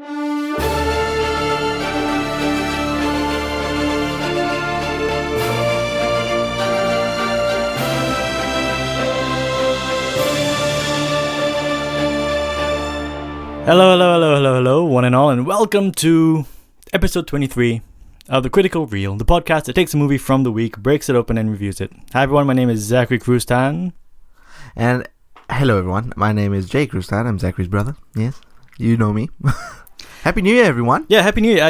Hello, one and all, and welcome to episode 23 of The Critical Reel, the podcast that takes a movie from the week, breaks it open, and reviews it. Hi everyone, my name is Zachary Krustan. And hello everyone, my name is Jay Krustan. I'm Zachary's brother. Yes, you know me. Happy New Year, everyone. Yeah, Happy New Year.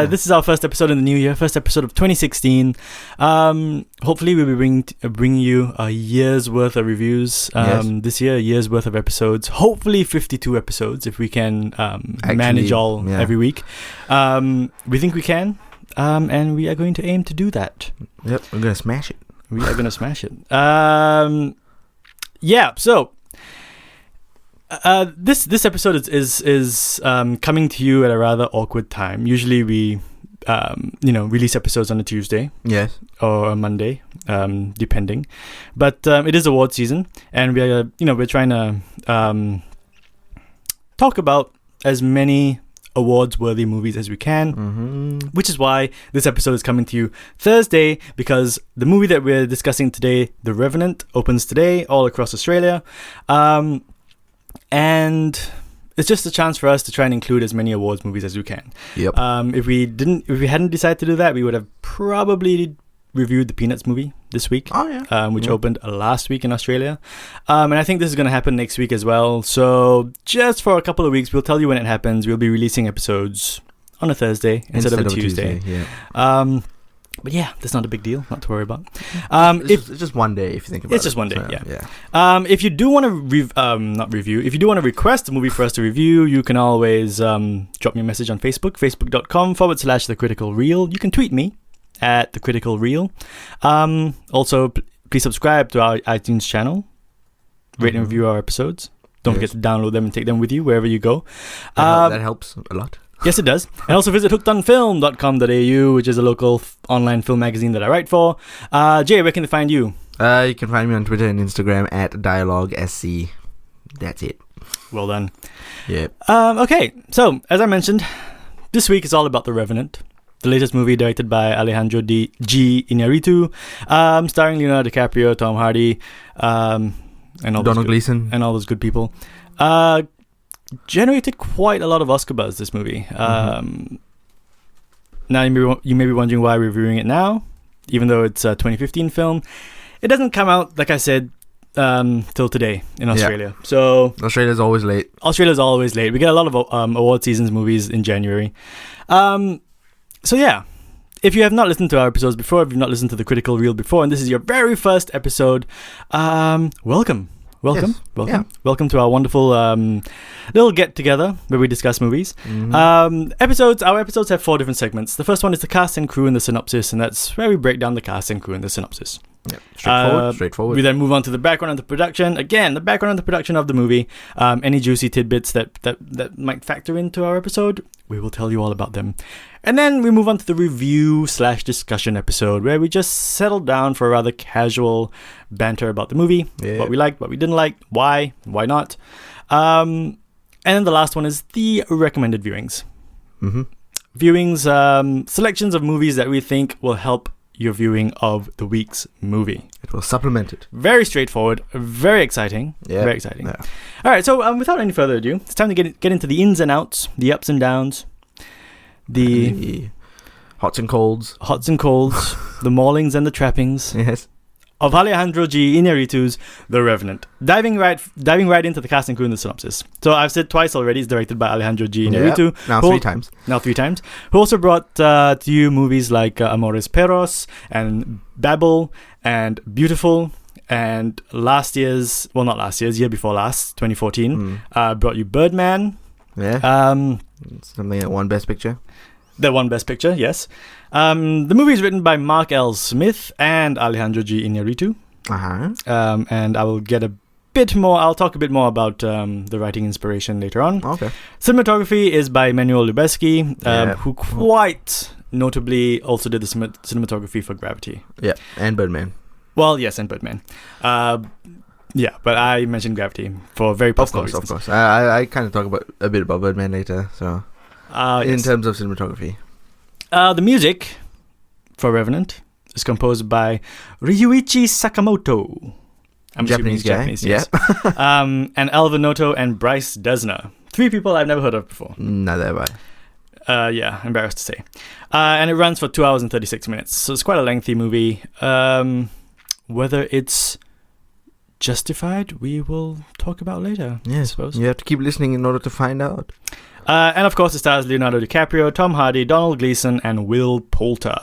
This is our first episode in the new year, first episode of 2016. Hopefully we'll be bringing you a year's worth of reviews this year, a year's worth of episodes, hopefully 52 episodes if we can manage all every week. We think we can, and we are going to aim to do that. Yep, we're going to smash it. We are going to smash it. So... This episode is coming to you at a rather awkward time. Usually we release episodes on a Tuesday, yes, or a Monday, depending. But it is award season, and we're trying to talk about as many awards-worthy movies as we can, which is why this episode is coming to you Thursday, because the movie that we're discussing today, The Revenant, opens today all across Australia. And it's just a chance for us to try and include as many awards movies as we can. Yep. If we hadn't decided to do that, we would have probably reviewed the Peanuts movie this week. Oh yeah. Which opened last week in Australia. And I think this is going to happen next week as well. So just for a couple of weeks, we'll tell you when it happens. We'll be releasing episodes on a Thursday instead of a Tuesday. Yeah. But yeah, that's not a big deal. Not to worry about. It's just one day if you think about it. It's just one day, yeah. If you do want to if you do want to request a movie for us to review, you can always drop me a message on Facebook, facebook.com/The Critical Reel. You can tweet me at The Critical Reel. Also, please subscribe to our iTunes channel. Rate and review our episodes. Don't forget to download them and take them with you wherever you go. That helps a lot. Yes, it does. And also visit hookedonfilm.com.au, which is a local online film magazine that I write for. Jay, where can they find you? You can find me on Twitter and Instagram at DialogueSC. That's it. Well done. Yep. Okay, so as I mentioned, this week is all about The Revenant, the latest movie directed by Alejandro G. Iñárritu, starring Leonardo DiCaprio, Tom Hardy, and all Donald Gleason, and all those good people. Generated quite a lot of Oscar buzz, this movie. Now you may be wondering why we're reviewing it now, even though it's a 2015 film. It doesn't come out, like I said, till today in Australia. Yeah. So Australia's always late. We get a lot of award seasons movies in January. So yeah, if you have not listened to our episodes before, if you've not listened to The Critical Reel before, and this is your very first episode, welcome. Yes. Yeah. Welcome to our wonderful little get-together where we discuss movies. Our episodes have 4 different segments. The first one is the cast and crew and the synopsis, and that's where we break down the cast and crew and the synopsis. Yep. Straightforward. We then move on to the background and the production. Again, the background and the production of the movie. Any juicy tidbits that might factor into our episode, we will tell you all about them. And then we move on to the review/discussion episode, where we just settle down for a rather casual banter about the movie, what we liked, what we didn't like, why not. And then the last one is the recommended viewings. Viewings, selections of movies that we think will help your viewing of the week's movie. It will supplement it. Very straightforward, very exciting. Yeah. Very exciting. Yeah. All right, so without any further ado, it's time to get into the ins and outs, the ups and downs, the hots and colds, the maulings and the trappings. Yes. Of Alejandro G. Iñárritu's The Revenant. Diving right into the cast and crew and the synopsis. So I've said twice already, it's directed by Alejandro G. Iñárritu. Now 3 times. Who also brought to you movies like Amores Perros and Babel and Beautiful, and year before last, 2014, brought you Birdman. Yeah. Something that won Best Picture. That won Best Picture, yes. The movie is written by Mark L. Smith and Alejandro G. Iñárritu. And I'll talk a bit more about the writing inspiration later on. Okay. Cinematography is by Manuel Lubezki, who quite notably also did the cinematography for Gravity. Yeah, and Birdman. Well, yes, and Birdman. Yeah, but I mentioned Gravity for very personal reasons. Of course. I kind of talk a bit about Birdman later. So, in Yes. terms of cinematography, The music for Revenant is composed by Ryuichi Sakamoto. I'm assuming he's Japanese, yes. And Alvin Noto and Bryce Desner. 3 people I've never heard of before. neither have I. Yeah, embarrassed to say. And it runs for 2 hours and 36 minutes, so it's quite a lengthy movie. Whether it's justified, we will talk about later, I suppose. You have to keep listening in order to find out. And of course, it stars Leonardo DiCaprio, Tom Hardy, Donald Gleason, and Will Poulter.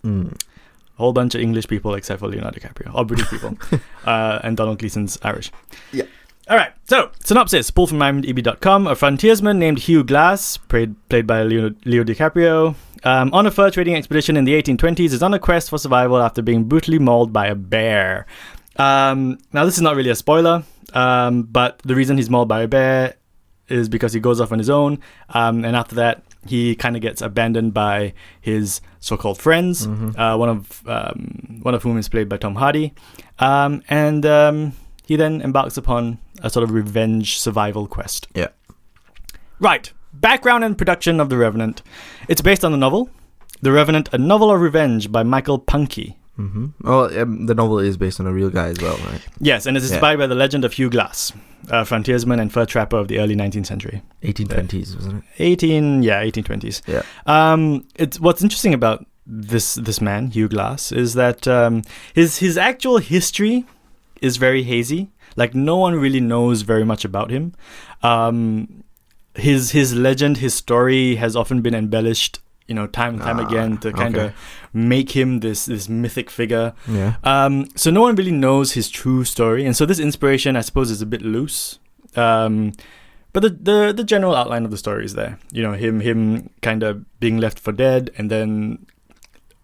A whole bunch of English people except for Leonardo DiCaprio, or British people. And Donald Gleason's Irish. Yeah. All right, so, synopsis, pulled from IMDb.com. A frontiersman named Hugh Glass, played by Leo DiCaprio, on a fur trading expedition in the 1820s, is on a quest for survival after being brutally mauled by a bear. Now, this is not really a spoiler, but the reason he's mauled by a bear is because he goes off on his own, and after that, he kind of gets abandoned by his so-called friends, one of whom is played by Tom Hardy, and he then embarks upon a sort of revenge survival quest. Yeah. Right. Background and production of The Revenant. It's based on the novel, The Revenant, A Novel of Revenge by Michael Punke. Well, the novel is based on a real guy as well, right? Yes, and it's inspired by the legend of Hugh Glass, a frontiersman and fur trapper of the early 19th century. 1820s, wasn't it? 1820s. Yeah. It's what's interesting about this man, Hugh Glass, is that his actual history is very hazy. Like, no one really knows very much about him. His legend, his story has often been embellished, time and time again to kind of make him this mythic figure. Yeah. So no one really knows his true story, and so this inspiration, I suppose, is a bit loose. But the general outline of the story is there. Him kind of being left for dead, and then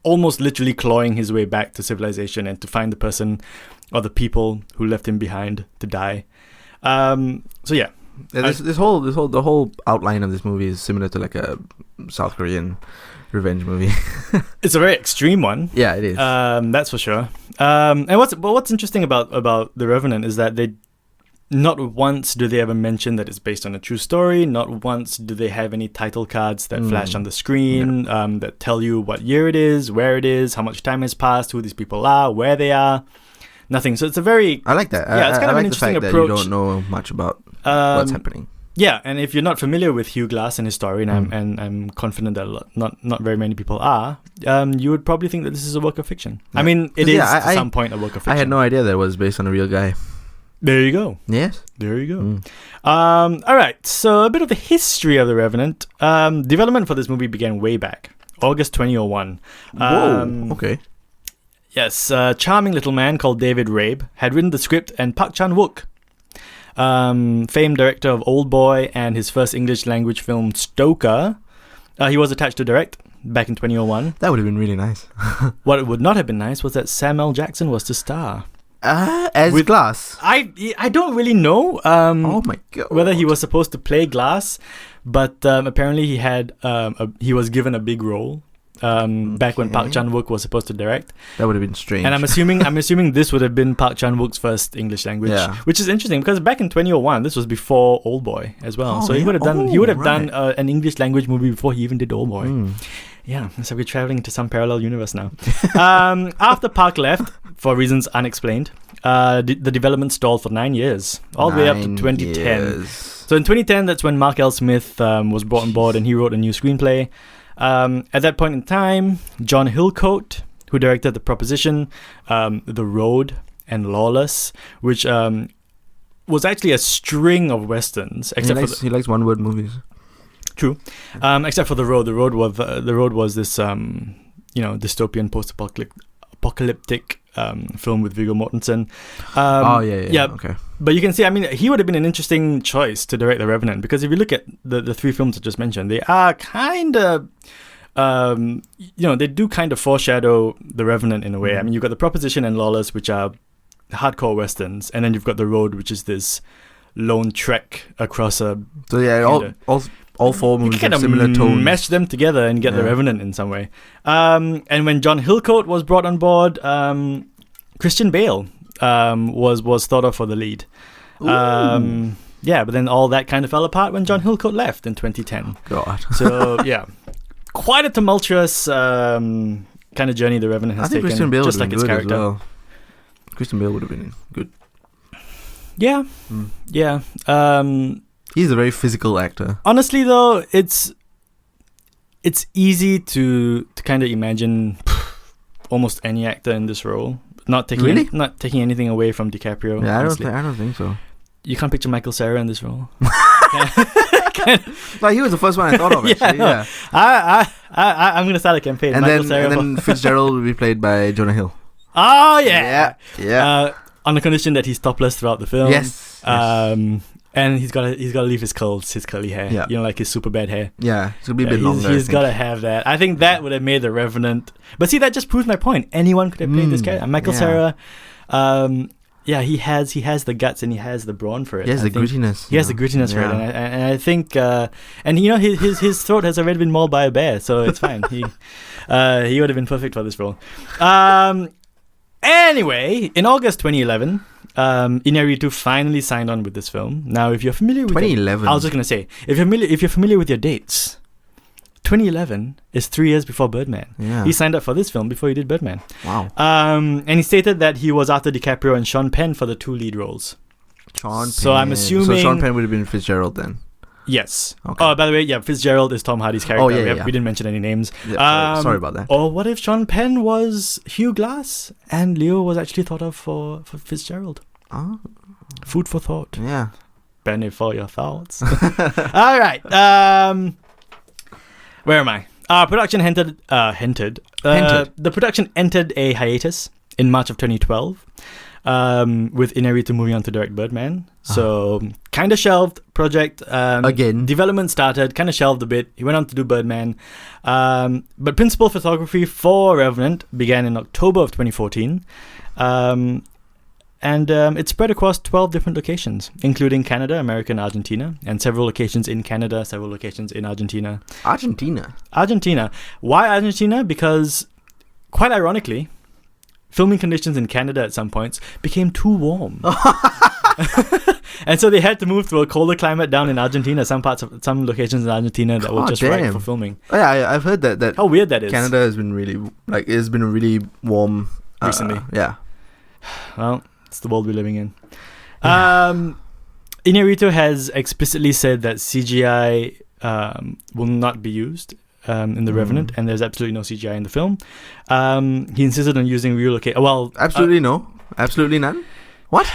almost literally clawing his way back to civilization and to find the person or the people who left him behind to die. So yeah. The whole outline of this movie is similar to like a South Korean revenge movie. It's a very extreme one. Yeah, it is. That's for sure. And what's interesting about The Revenant is that they not once do they ever mention that it's based on a true story. Not once do they have any title cards that flash on the screen that tell you what year it is, where it is, how much time has passed, who these people are, where they are. Nothing. So it's a very... I like that. Yeah, it's kind of like an interesting the fact approach. That you don't know much about what's happening. Yeah, and if you're not familiar with Hugh Glass and his story, and I'm confident that not very many people are, you would probably think that this is a work of fiction. Yeah. I mean, it is at some point a work of fiction. I had no idea that it was based on a real guy. There you go. Yes. There you go. All right, so a bit of the history of The Revenant. Development for this movie began way back, August 2001. Whoa, okay. Yes, a charming little man called David Rabe had written the script, and Park Chan-wook, famed director of Old Boy and his first English language film Stoker, he was attached to direct back in 2001. That would have been really nice. What would not have been nice was that Samuel L. Jackson was to star. As Glass? I don't really know oh my God. whether he was supposed to play Glass, but apparently he was given a big role. Back when Park Chan-wook was supposed to direct. That would have been strange. And I'm assuming this would have been Park Chan-wook's first English language, which is interesting because back in 2001, this was before Old Boy as well. So he would have done an English language movie before he even did Old Boy. Yeah, so we're traveling to some parallel universe now. After Park left, for reasons unexplained, the development stalled for 9 years, all the way up to 2010. So in 2010, that's when Mark L. Smith was brought on board and he wrote a new screenplay. At that point in time, John Hillcoat, who directed The Proposition, The Road, and Lawless, which was actually a string of westerns. He likes one-word movies. True, except for The Road. The Road was this dystopian post-apocalyptic film with Viggo Mortensen. Yeah. Okay. But you can see, I mean, he would have been an interesting choice to direct The Revenant, because if you look at the 3 films I just mentioned, they are kind of, they do kind of foreshadow The Revenant in a way. I mean, you've got The Proposition and Lawless, which are hardcore westerns, and then you've got The Road, which is this lone trek across a... So yeah, all 4 movies have similar tones. Mesh them together and get The Revenant in some way. And when John Hillcoat was brought on board, Christian Bale was thought of for the lead. Yeah, but then all that kind of fell apart when John Hillcoat left in 2010. God. So yeah, quite a tumultuous kind of journey the Revenant has taken. Christian Bale just would like have its been good character. as well. Christian Bale would have been good. Yeah, yeah. He's a very physical actor. Honestly, though, it's easy to kind of imagine almost any actor in this role. Not taking anything away from DiCaprio. Yeah, honestly. I don't think so. You can't picture Michael Cera in this role. Like, he was the first one I thought of, actually. No. I'm gonna start a campaign. And Michael then Fitzgerald will be played by Jonah Hill. Oh yeah. Yeah. On the condition that he's topless throughout the film. Yes. And he's gotta leave his curly hair. Yeah. You know, like his super bad hair. Yeah, it's gonna be a bit longer. He's gotta have that. I think that would have made the Revenant. But see, that just proves my point. Anyone could have played this character. Michael Cera. Yeah, he has the guts and he has the brawn for it. He has the grittiness. He has the grittiness for it, and I think, and you know, his throat has already been mauled by a bear, so it's fine. He would have been perfect for this role. Anyway, in August 2011, Iñárritu finally signed on with this film. Now, if you're familiar with 2011, I was just gonna say, if you're familiar with your dates, 2011 is 3 years before Birdman. Yeah. He signed up for this film before he did Birdman. Wow. And he stated that he was after DiCaprio and Sean Penn for the 2 lead roles. So I'm assuming... So Sean Penn would have been Fitzgerald then? Yes. Okay. Oh, by the way, yeah, Fitzgerald is Tom Hardy's character. We didn't mention any names. Yeah, sorry about that. Or what if Sean Penn was Hugh Glass and Leo was actually thought of for Fitzgerald? Oh. Food for thought. Yeah. Penny for your thoughts. All right. Where am I? Production hinted. The production entered a hiatus in March of 2012, with Iñárritu moving on to direct Birdman. So kind of shelved project. Again. Development started, kind of shelved a bit. He went on to do Birdman. But principal photography for Revenant began in October of 2014. And it spread across 12 different locations, including Canada, America, and Argentina, and several locations in Canada, several locations in Argentina. Argentina. Why Argentina? Because, quite ironically, filming conditions in Canada at some points became too warm. And so they had to move to a colder climate down in Argentina, some locations in Argentina that were just right for filming. Oh, yeah, I've heard that. How weird that is. Canada has been it's been really warm recently. Yeah. Well, it's the world we're living in. Iñárritu has explicitly said that CGI will not be used in The Revenant, and there's absolutely no CGI in the film. He insisted on using real location. Well, absolutely no, absolutely none. What?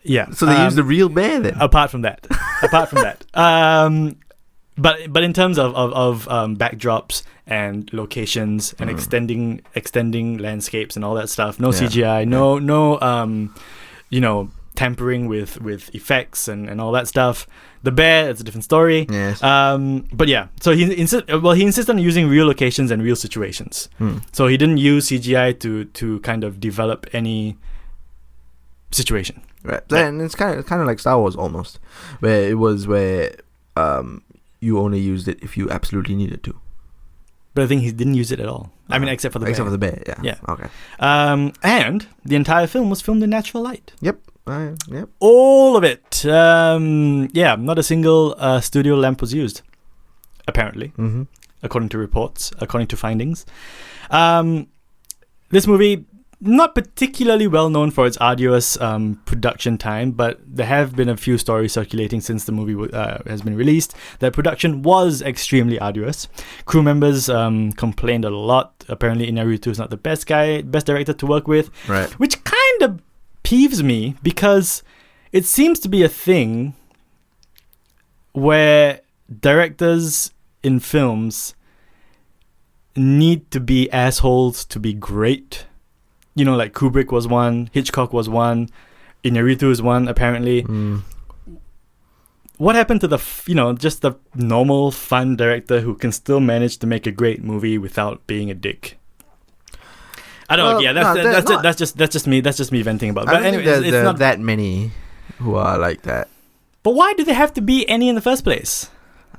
Yeah. So they used the real bear then. Apart from that. But in terms of backdrops and locations and extending landscapes and all that stuff, no CGI, no tampering with effects and all that stuff. The bear, it's a different story. Yes. But yeah, so he insisted on using real locations and real situations. So he didn't use CGI to kind of develop any situation. Right. And it's kind of like Star Wars almost, where you only used it if you absolutely needed to. But I think he didn't use it at all. I mean, except for the bear. Except for the bear, yeah. Yeah. Okay. And the entire film was filmed in natural light. Yep. Yep. All of it. Not a single studio lamp was used, apparently, according to reports, according to findings. This movie, not particularly well known for its arduous production time, but there have been a few stories circulating since the movie has been released that production was extremely arduous. Crew members complained a lot. Apparently, Iñárritu is not the best director to work with, right? Which kind of peeves me because it seems to be a thing where directors in films need to be assholes to be great. You know, like Kubrick was one, Hitchcock was one, Iñárritu is one, apparently. What happened to just the normal, fun director who can still manage to make a great movie without being a dick? I don't know. Yeah, that's just me venting about it. But anyway, there's not that many who are like that. But why do there have to be any in the first place?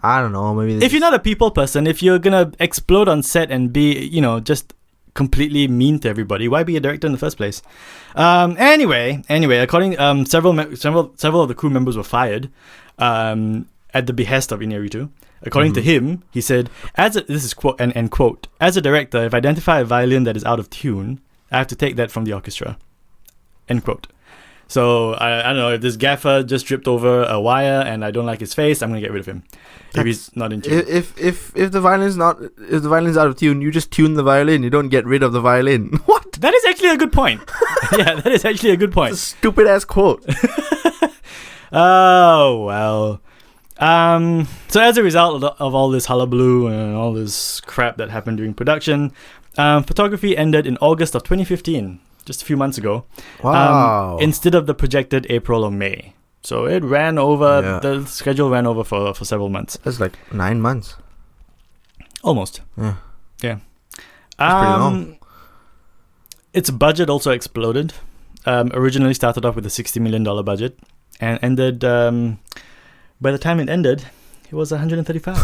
I don't know. Maybe if you're not a people person, if you're gonna explode on set and be, just completely mean to everybody. Why be a director in the first place? Anyway, according several of the crew members were fired at the behest of Iñárritu. According to him, he said, this is quote and end quote, as a director, if I identify a violin that is out of tune, I have to take that from the orchestra. End quote. So I don't know, if this gaffer just tripped over a wire and I don't like his face, I'm gonna get rid of him. If he's not in tune. If the violin's out of tune, you just tune the violin. You don't get rid of the violin. What? That is actually a good point. Yeah, that is actually a good point. It's a stupid ass quote. Oh well. So as a result of all this hullabaloo and all this crap that happened during production, photography ended in August of 2015, just a few months ago. Wow. Instead of the projected April or May. So it ran over, the schedule ran over for several months. That's like 9 months. Almost. Yeah. Yeah. That's pretty long. Its budget also exploded. Originally started off with a $60 million budget and ended, by the time it ended, it was 135.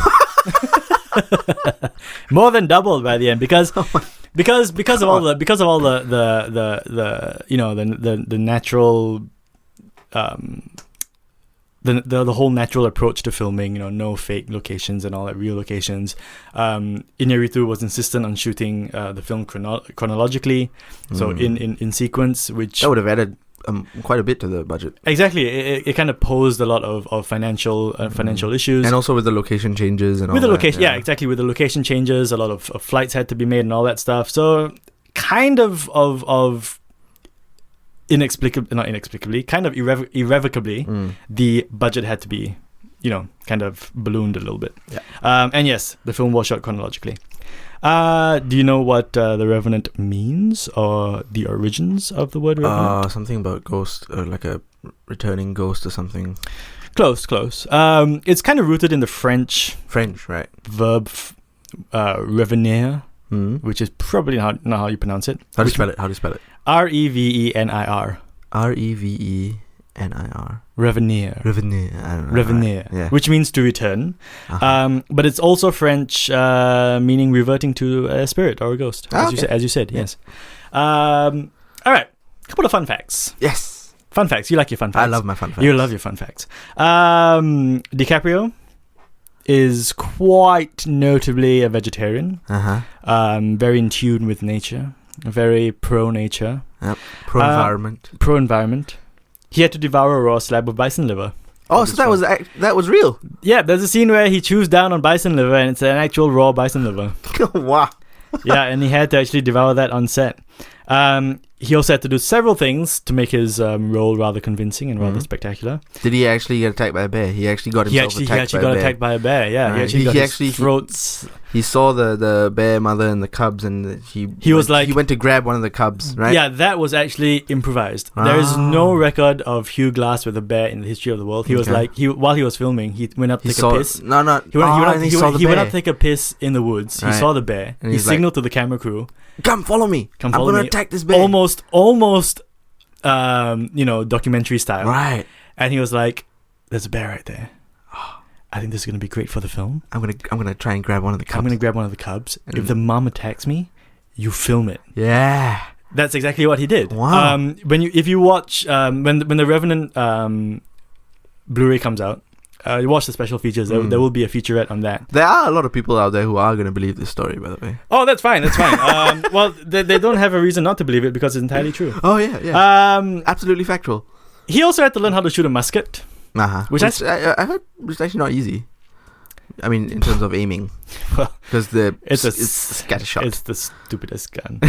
More than doubled by the end because of all the natural the whole natural approach to filming, no fake locations and all that, real locations. Iñárritu was insistent on shooting the film chronologically, so in sequence, which that would have added quite a bit to the budget. Exactly, it kind of posed a lot of financial issues, and also with the location changes and with all the location. that, Yeah, exactly. With the location changes, a lot of flights had to be made and all that stuff. So kind of irrevocably, the budget had to be, kind of ballooned a little bit. Yeah. And yes, the film was shot chronologically. Do you know what the Revenant means, or the origins of the word Revenant? Something about ghost, or like a returning ghost or something. Close. It's kind of rooted in the French, right? Verb revenir, which is probably not how you pronounce it. How do you spell it? Revenir. Revenir. Revenir. I don't know. Revenir, right. Yeah. which means to return. Uh-huh. But it's also French, meaning reverting to a spirit or a ghost, as you said. Yes. All right. Couple of fun facts. Yes. Fun facts. You like your fun facts. I love my fun facts. You love your fun facts. DiCaprio is quite notably a vegetarian. Very in tune with nature. Very pro-nature. Yep. Pro-environment. Pro-environment. He had to devour a raw slab of bison liver. Oh, so that was real? Yeah, there's a scene where he chews down on bison liver and it's an actual raw bison liver. Wow. Yeah, and he had to actually devour that on set. He also had to do several things to make his role rather convincing and rather spectacular. Did he actually get attacked by a bear? He actually got himself attacked by a bear. Yeah, right. he got his throats. He saw the bear mother and the cubs, and he went to grab one of the cubs. Right? Yeah, that was actually improvised. Ah. There is no record of Hugh Glass with a bear in the history of the world. He was while he was filming, he went up to take a piss. No. He went up to take a piss in the woods. He saw the bear. And he signaled to the camera crew, "Come, follow me. I'm going to attack this bear." Almost, documentary style. Right. And he was like, "There's a bear right there. I think this is going to be great for the film. I'm gonna try and grab one of the cubs. I'm going to grab one of the cubs. If the mom attacks me, you film it." Yeah. That's exactly what he did. Wow. If you watch when the Revenant Blu-ray comes out, you watch the special features. There will be a featurette on that. There are a lot of people out there who are going to believe this story, by the way. Oh, that's fine. Well, they don't have a reason not to believe it because it's entirely true. Oh yeah. Absolutely factual. He also had to learn how to shoot a musket. Which I heard was actually not easy. I mean, in terms of aiming, because it's scattershot. It's the stupidest gun.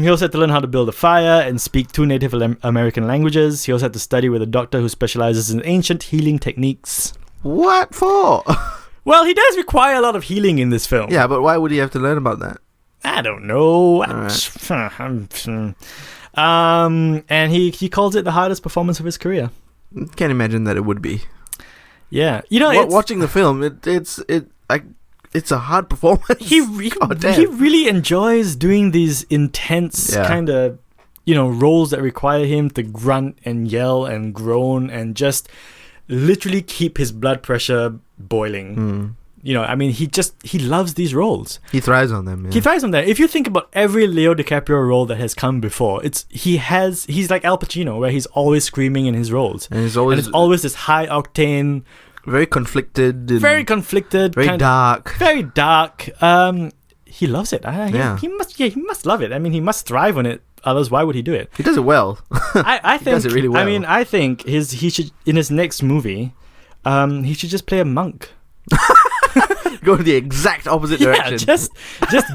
He also had to learn how to build a fire and speak 2 Native American languages. He also had to study with a doctor who specializes in ancient healing techniques. What for? Well, he does require a lot of healing in this film. Yeah, but why would he have to learn about that? I don't know. Right. And he calls it the hardest performance of his career. Can't imagine that it would be. Yeah, watching the film, it's a hard performance. He really enjoys doing these intense kind of roles that require him to grunt and yell and groan and just literally keep his blood pressure boiling. he loves these roles. He thrives on them. Yeah. He thrives on that. If you think about every Leo DiCaprio role that has come before, he's like Al Pacino, where he's always screaming in his roles. And it's always this high octane, very conflicted, very dark. Very dark. He loves it. He must love it. I mean, he must thrive on it. Otherwise, why would he do it? He does it well. I think he does it really well. I mean, I think he should, in his next movie, he should just play a monk. Go in the exact opposite direction. Just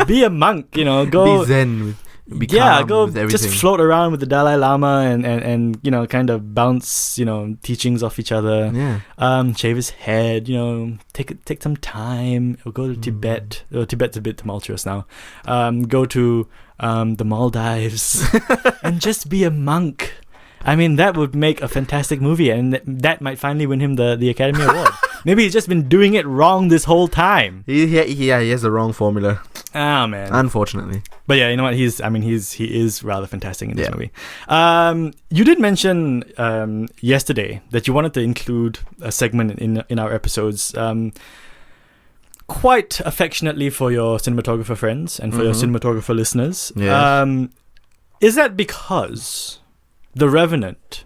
be a monk. Go be zen. Be calm with everything. Just float around with the Dalai Lama and kind of bounce teachings off each other. Yeah. Shave his head. Take some time. Or go to Tibet. Tibet's a bit tumultuous now. Go to the Maldives and just be a monk. I mean, that would make a fantastic movie, and that might finally win him the Academy Award. Maybe he's just been doing it wrong this whole time. He has the wrong formula. Oh man, unfortunately. But yeah, you know what? He is rather fantastic in this movie. You did mention yesterday that you wanted to include a segment in our episodes. Quite affectionately for your cinematographer friends and for your cinematographer listeners. Yes. Is that because The Revenant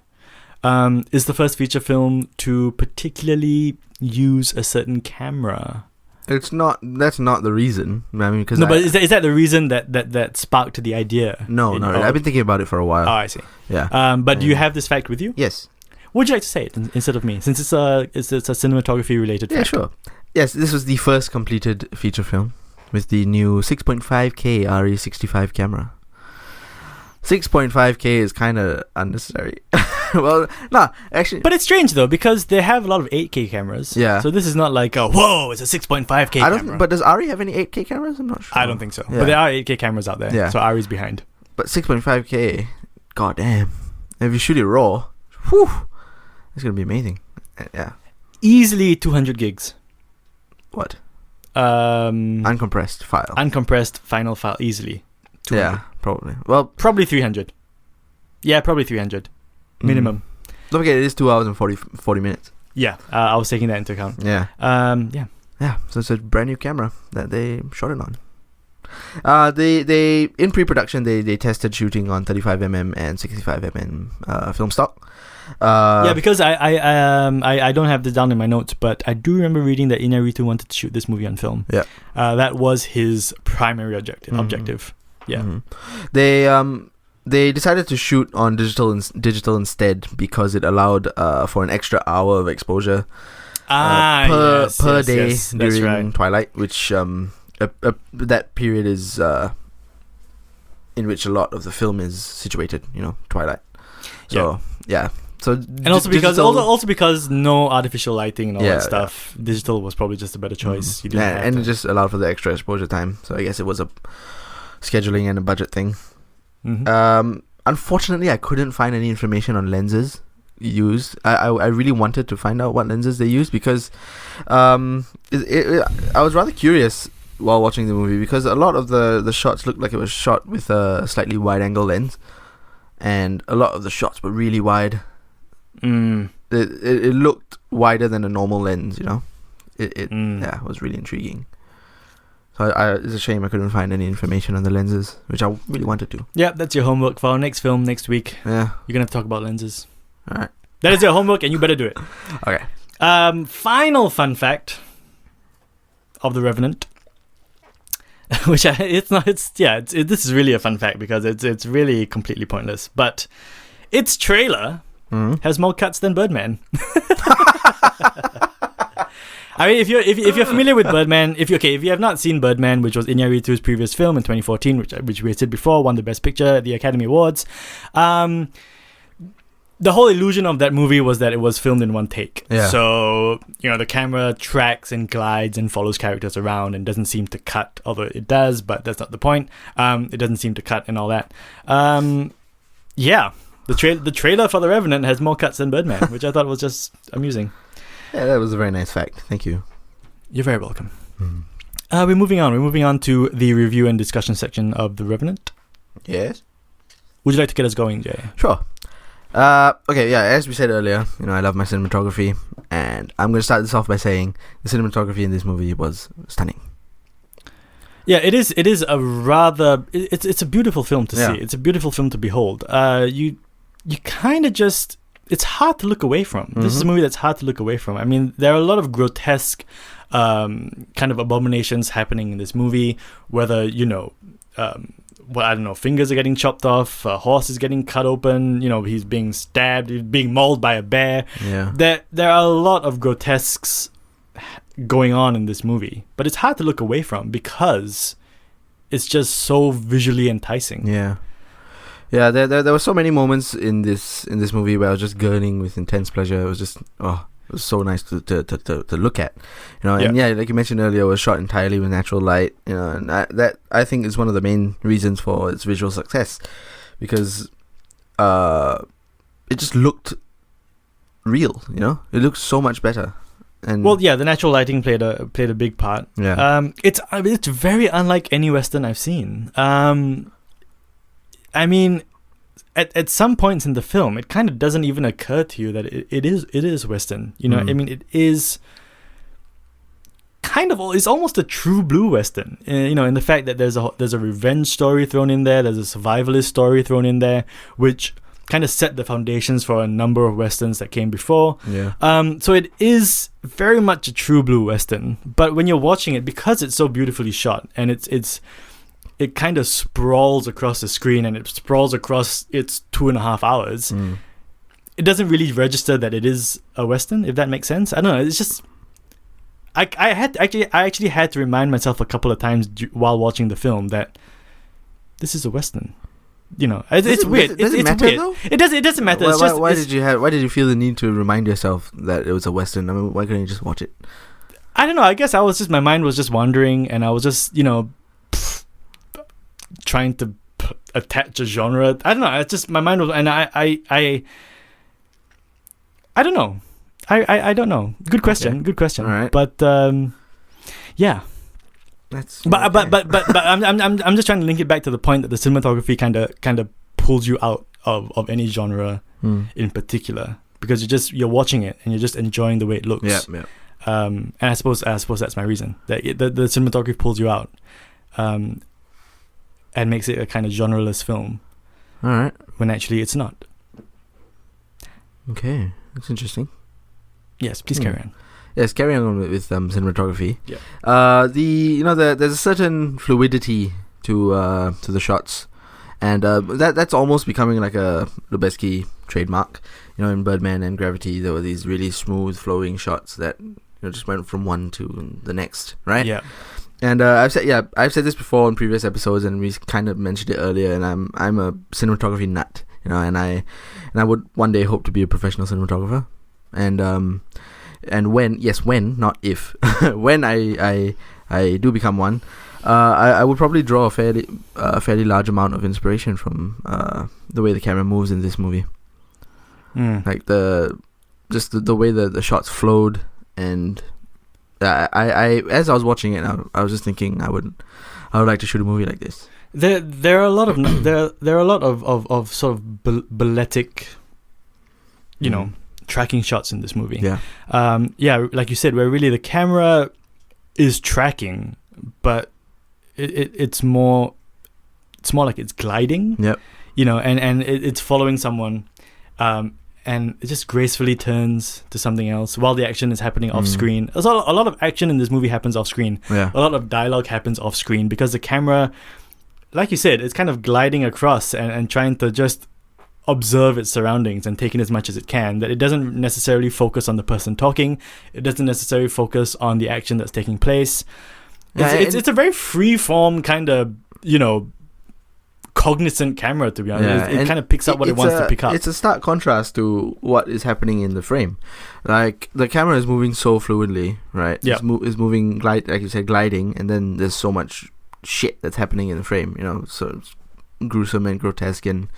is the first feature film to particularly use a certain camera? That's not the reason. I mean, because but is that the reason that sparked the idea? No. I've been thinking about it for a while. Oh, I see. Yeah. But do you have this fact with you? Yes. Would you like to say it instead of me, since it's a cinematography related fact? Yeah, sure. Yes, this was the first completed feature film with the new 6.5K RE65 camera. 6.5K is kind of unnecessary. Well, no, actually. But it's strange though, because they have a lot of 8K cameras. Yeah. So this is not like, whoa, it's a 6.5K camera. But does RE have any 8K cameras? I'm not sure. I don't think so. Yeah. But there are 8K cameras out there. Yeah. So RE's behind. But 6.5K, goddamn. If you shoot it raw, whew, it's going to be amazing. Yeah. Easily 200 gigs. What? Uncompressed final file, easily. 200. Yeah, probably. Well, probably 300. Yeah, probably 300. Minimum. Don't forget, it is 2 hours and 40 minutes. Yeah, I was taking that into account. Yeah. Yeah, so it's a brand new camera that they shot it on. They in pre-production they tested shooting on 35mm and 65mm film stock. Because I don't have this down in my notes, but I do remember reading that Iñárritu wanted to shoot this movie on film. Yeah. That was his primary objective. Yeah. Mm-hmm. They decided to shoot on digital instead because it allowed for an extra hour of exposure per day during twilight, which that period is in which a lot of the film is situated. Twilight. So yeah. So and also because no artificial lighting and all that stuff, digital was probably just a better choice. You didn't and it just allowed for the extra exposure time. So I guess it was a scheduling and a budget thing. Mm-hmm. Unfortunately, I couldn't find any information on lenses used. I really wanted to find out what lenses they used because I was rather curious while watching the movie because a lot of the shots looked like it was shot with a slightly wide angle lens, and a lot of the shots were really wide. It looked wider than a normal lens, It was really intriguing. So it's a shame I couldn't find any information on the lenses, which I really wanted to. Yeah, that's your homework for our next film next week. Yeah. You're going to have to talk about lenses. All right. That is your homework, and you better do it. Okay. Final fun fact of The Revenant, which this is really a fun fact because it's really completely pointless, but its trailer has more cuts than Birdman. I mean, if you're familiar with Birdman, if you have not seen Birdman, which was Iñárritu's previous film in 2014, which we had said before, won the Best Picture at the Academy Awards. The whole illusion of that movie was that it was filmed in one take. Yeah. So, the camera tracks and glides and follows characters around and doesn't seem to cut, although it does, but that's not the point. It doesn't seem to cut and all that. The trailer for The Revenant has more cuts than Birdman, which I thought was just amusing. Yeah, that was a very nice fact. Thank you. You're very welcome. We're moving on. We're moving on to the review and discussion section of The Revenant. Yes. Would you like to get us going, Jay? Sure. Okay, yeah, as we said earlier, I love my cinematography, and I'm going to start this off by saying the cinematography in this movie was stunning. Yeah, it is. It is a rather. It's a beautiful film to see. It's a beautiful film to behold. You kind of just. It's hard to look away from. Mm-hmm. This is a movie that's hard to look away from. I mean, there are a lot of grotesque, kind of abominations happening in this movie. Whether I don't know, fingers are getting chopped off, a horse is getting cut open. He's being stabbed, he's being mauled by a bear. Yeah. There are a lot of grotesques going on in this movie, but it's hard to look away from because it's just so visually enticing. Yeah, there were so many moments in this movie where I was just gurning with intense pleasure. It was just it was so nice to look at, and like you mentioned earlier, it was shot entirely with natural light, and that I think is one of the main reasons for its visual success, because it just looked real, it looked so much better. And the natural lighting played a big part. Yeah. It's very unlike any Western I've seen. I mean, at some points in the film, it kind of doesn't even occur to you that it is Western. I mean, it is kind of, it's almost a true blue Western. In the fact that there's a revenge story thrown in there, there's a survivalist story thrown in there, which kind of set the foundations for a number of Westerns that came before. Yeah. So it is very much a true blue Western. But when you're watching it, because it's so beautifully shot and it kind of sprawls across the screen and it sprawls across its 2.5 hours, it doesn't really register that it is a Western, if that makes sense. I don't know. It's just I actually had to remind myself a couple of times while watching the film that this is a Western. It's weird. Does it matter, weird. though? It doesn't matter. Why did you feel the need to remind yourself that it was a Western? I mean, why couldn't you just watch it? I don't know. I guess my mind was just wandering, and I was just trying to attach a genre. I don't know. It's just my mind was, and I don't know. I don't know. Good question. Okay. Good question. All right. But yeah. But I'm just trying to link it back to the point that the cinematography kind of pulls you out of any genre in particular, because you're watching it and you're just enjoying the way it looks. Yeah. And I suppose that's my reason, that the cinematography pulls you out, and makes it a kind of genreless film. All right. When actually it's not. Okay, that's interesting. Yes, please carry on. Yes, carrying on with cinematography. Yeah. There's a certain fluidity to the shots, and that's almost becoming like a Lubezki trademark. In Birdman and Gravity, there were these really smooth flowing shots that just went from one to the next, right? Yeah. And I've said this before in previous episodes, and we kind of mentioned it earlier. And I'm a cinematography nut, and I would one day hope to be a professional cinematographer, and when not if when I do become one, I would probably draw a fairly large amount of inspiration from the way the camera moves in this movie. Like the way the shots flowed, and I as I was watching it, I was just thinking I would like to shoot a movie like this. There are a lot of there are a lot of sort of balletic, tracking shots in this movie. Yeah. Like you said, where really the camera is tracking, but it's more like it's gliding. Yep. And it's following someone, and it just gracefully turns to something else while the action is happening off screen. A lot of action in this movie happens off screen. Yeah. A lot of dialogue happens off screen because the camera, like you said, it's kind of gliding across and trying to just observe its surroundings and take in as much as it can, that it doesn't necessarily focus on the person talking. It doesn't necessarily focus on the action that's taking place. It's a very free form kind of, cognizant camera, to be honest. It kind of picks up what it wants to pick up. It's a stark contrast to what is happening in the frame. Like, the camera is moving so fluidly, right? Yeah. It's moving, like you said, gliding, and then there's so much shit that's happening in the frame, so it's gruesome and grotesque and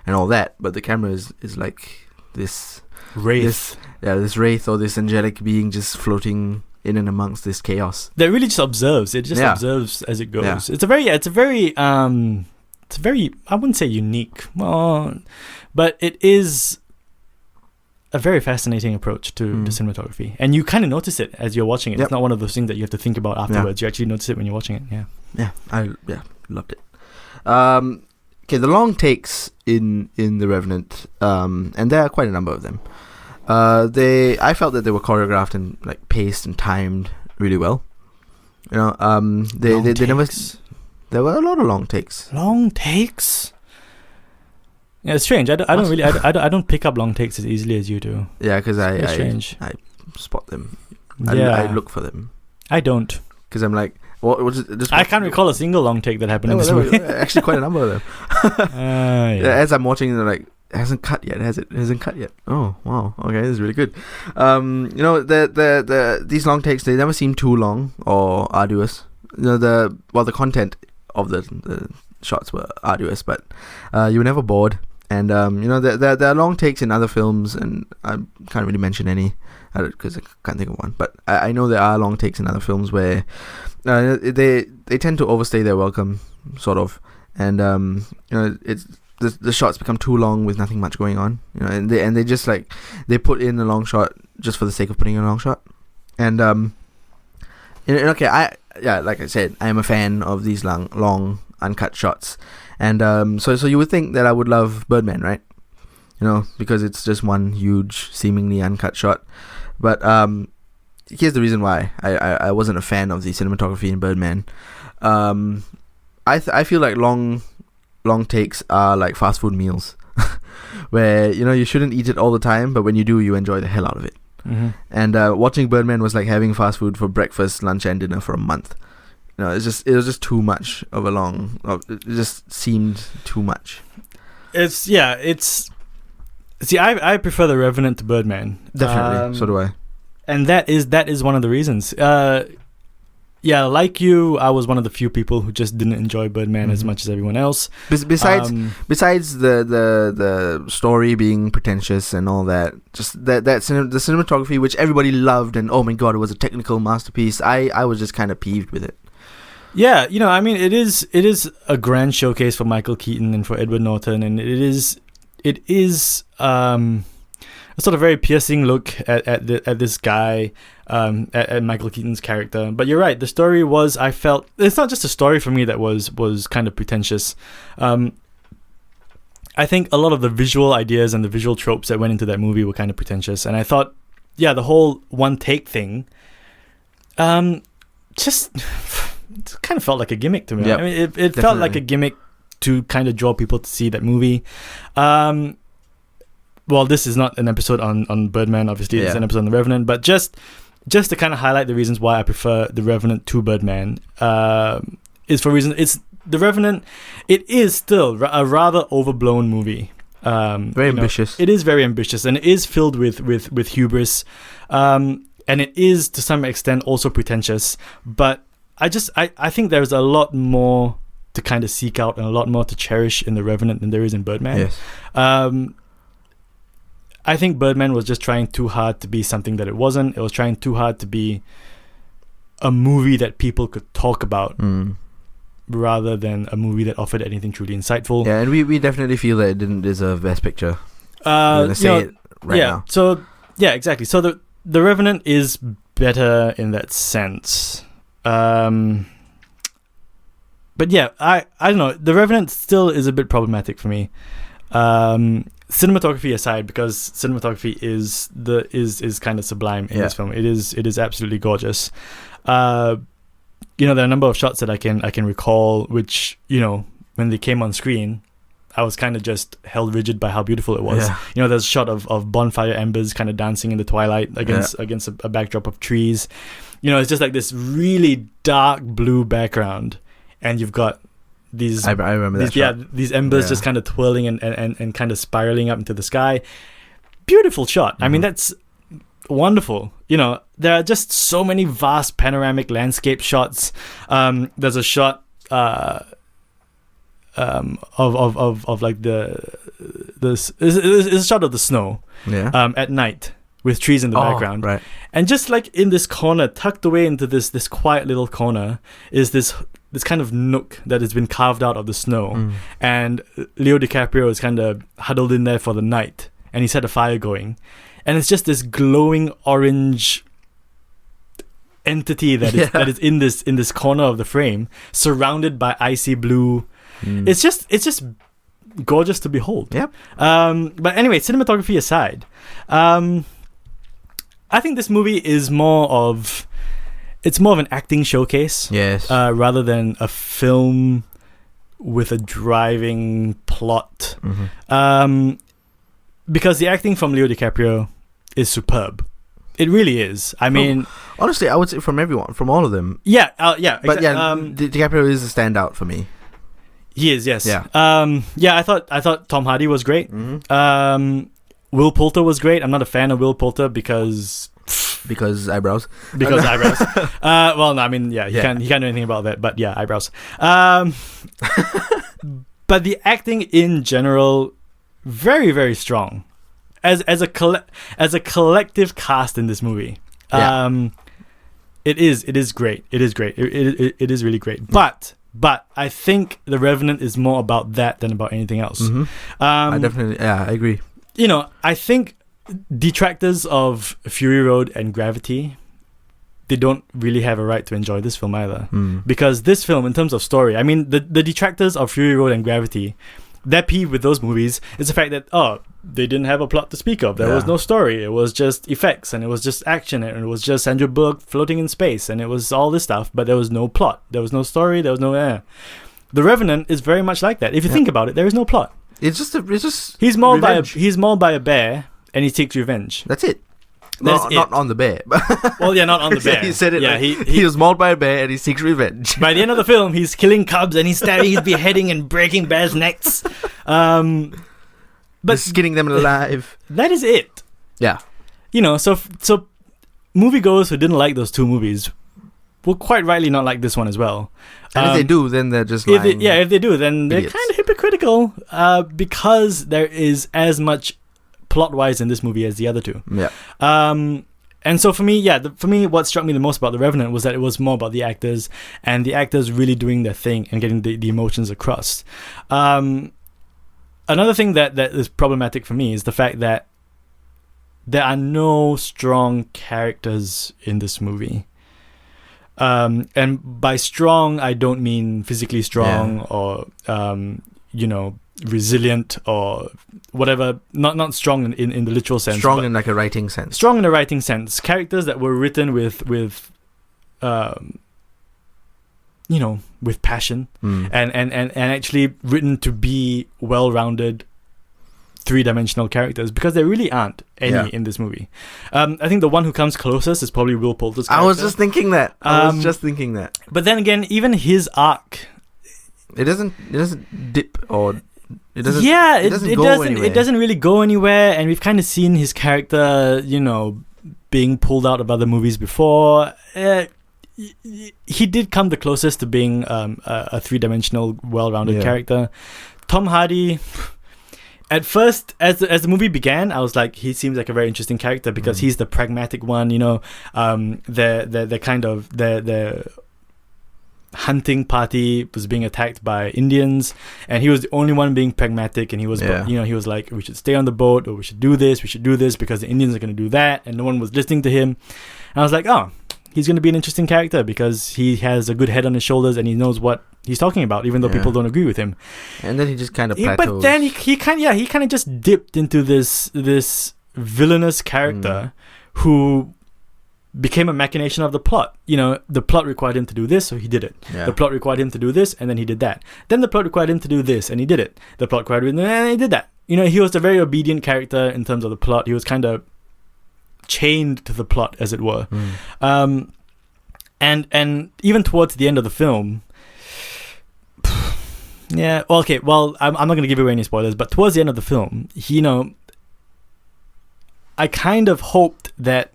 all that, but the camera is like this wraith. This wraith or this angelic being just floating in and amongst this chaos. That really just observes. It just observes as it goes. Yeah. It's a very I wouldn't say unique, but it is a very fascinating approach to cinematography, and you kind of notice it as you're watching it. Yep. It's not one of those things that you have to think about afterwards. You actually notice it when you're watching it. I loved it. Okay, the long takes in The Revenant, and there are quite a number of them. I felt that they were choreographed and like paced and timed really well. You know, they never. There were a lot of long takes. Long takes. Yeah, it's strange. I don't pick up long takes as easily as you do. Yeah, because I spot them. I look for them. I don't. Because I'm like, what was it? I can't recall a single long take that happened in this movie. Actually, quite a number of them. As I'm watching, they're like, it hasn't cut yet, has it? It hasn't cut yet. Oh, wow. Okay, this is really good. You know, these long takes, they never seem too long or arduous. You know, the content of the shots were arduous, but you were never bored. And you know, there are long takes in other films, and I can't really mention any because I can't think of one. But I know there are long takes in other films where they tend to overstay their welcome, sort of, and you know, it's the shots become too long with nothing much going on. You know, and they just like they put in a long shot just for the sake of putting in a long shot. And okay, like I said, I am a fan of these long uncut shots. And so you would think that I would love Birdman, right? You know, because it's just one huge, seemingly uncut shot. But here's the reason why I wasn't a fan of the cinematography in Birdman. I feel like long takes are like fast food meals, where you know you shouldn't eat it all the time, but when you do, you enjoy the hell out of it. Mm-hmm. And watching Birdman was like having fast food for breakfast, lunch, and dinner for a month. You know, it was just too much of a long. It just seemed too much. See, I prefer The Revenant to Birdman. Definitely, so do I. And that is one of the reasons. Like you, I was one of the few people who just didn't enjoy Birdman as much as everyone else. Besides the story being pretentious and all that, just the cinematography, which everybody loved, and oh my god, it was a technical masterpiece. I was just kind of peeved with it. Yeah, you know, I mean, it is a grand showcase for Michael Keaton and for Edward Norton, and it is a sort of very piercing look at this guy, at Michael Keaton's character. But you're right, the story was, I felt, it's not just a story for me that was kind of pretentious. I think a lot of the visual ideas and the visual tropes that went into that movie were kind of pretentious, and I thought, yeah, the whole one take thing, just it kind of felt like a gimmick to me. Yep, I mean, it felt like a gimmick to kind of draw people to see that movie. Well, this is not an episode on Birdman, obviously. It's an episode on The Revenant, but just to kind of highlight the reasons why I prefer The Revenant to Birdman, is for reasons. It's The Revenant. It is still a rather overblown movie. Very ambitious. It is very ambitious, and it is filled with hubris, and it is to some extent also pretentious. But I think there's a lot more to kind of seek out and a lot more to cherish in The Revenant than there is in Birdman. Yes. I think Birdman was just trying too hard to be something that it wasn't. It was trying too hard to be a movie that people could talk about rather than a movie that offered anything truly insightful. Yeah, and we definitely feel that it didn't deserve Best Picture. It right now. So, yeah, exactly. So The Revenant is better in that sense. But yeah, I don't know. The Revenant still is a bit problematic for me. Cinematography aside, because cinematography is kind of sublime in this film. It is absolutely gorgeous. You know, there are a number of shots that I can recall, which, you know, when they came on screen, I was kind of just held rigid by how beautiful it was. Yeah. You know, there's a shot of bonfire embers kind of dancing in the twilight against a backdrop of trees. You know, it's just like this really dark blue background, and you've got these. I remember that shot. Yeah, these embers just kind of twirling and kind of spiraling up into the sky. Beautiful shot. Mm-hmm. I mean, that's wonderful. You know, there are just so many vast panoramic landscape shots. There's a shot of like this is a shot of the snow at night with trees in the background, right? And just like in this corner, tucked away into this quiet little corner, is this kind of nook that has been carved out of the snow, and Leo DiCaprio is kind of huddled in there for the night, and he's had a fire going, and it's just this glowing orange entity that is in this corner of the frame, surrounded by icy blue. It's just gorgeous to behold. Yep. But anyway, cinematography aside, I think this movie is more of an acting showcase. Yes. Rather than a film with a driving plot. Because the acting from Leo DiCaprio is superb. It really is. I mean, honestly, I would say from all of them. Yeah, but DiCaprio is a standout for me. He is, yes. Yeah. I thought Tom Hardy was great. Will Poulter was great. I'm not a fan of Will Poulter because eyebrows. Because eyebrows. Well, no, I mean, he can't do anything about that. But yeah, eyebrows. But the acting in general, very, very strong. As a collective cast in this movie, it is great. It is great. It is really great. But I think The Revenant is more about that than about anything else. I agree. I think detractors of Fury Road and Gravity, they don't really have a right to enjoy this film either. Because this film, in terms of story, I mean, the detractors of Fury Road and Gravity, their peeve with those movies is the fact that, they didn't have a plot to speak of. There was no story. It was just effects, and it was just action, and it was just Sandra Bullock floating in space, and it was all this stuff, but there was no plot. There was no story. There was no The Revenant is very much like that. If you think about it, there is no plot. It's just he's mauled by a bear, and he takes revenge. That's it. Not on the bear. Well, yeah, not on the bear. He said it. Yeah, he was mauled by a bear and he seeks revenge. By the end of the film, he's killing cubs and he's stabbing, he's beheading and breaking bears' necks. But skinning them alive. That is it. Yeah. So moviegoers who didn't like those two movies will quite rightly not like this one as well. And if they do, then they're just lying. If they do, then they're kind of hypocritical because there is as much plot-wise in this movie as the other two. Yeah. And so for me, what struck me the most about The Revenant was that it was more about the actors, and the actors really doing their thing and getting the emotions across. Another thing that is problematic for me is the fact that there are no strong characters in this movie. And by strong, I don't mean physically strong or, resilient or whatever. Not strong in the literal sense. Strong in like a writing sense. Strong in a writing sense. Characters that were written with passion and actually written to be well-rounded three-dimensional characters, because there really aren't any in this movie. I think the one who comes closest is probably Will Poulter's character. I was just thinking that. But then again, even his arc, it doesn't dip or it doesn't. Yeah, it doesn't really go anywhere, and we've kind of seen his character, being pulled out of other movies before. He did come the closest to being a three-dimensional, well-rounded character. Tom Hardy. At first, as the movie began, I was like, he seems like a very interesting character because he's the pragmatic one. The hunting party was being attacked by Indians, and he was the only one being pragmatic. And he was, he was like, we should stay on the boat, or we should do this because the Indians are going to do that, and no one was listening to him. And I was like, oh, he's going to be an interesting character because he has a good head on his shoulders and he knows what he's talking about, even though people don't agree with him. And then he just kind of plateaus. But then he kind of just dipped into this villainous character who became a machination of the plot. The plot required him to do this, so he did it. Yeah. The plot required him to do this, and then he did that. Then the plot required him to do this, and he did it. The plot required him, and he did that. He was a very obedient character in terms of the plot. He was kind of chained to the plot, as it were. And even towards the end of the film, I'm not going to give away any spoilers, but towards the end of the film, I kind of hoped that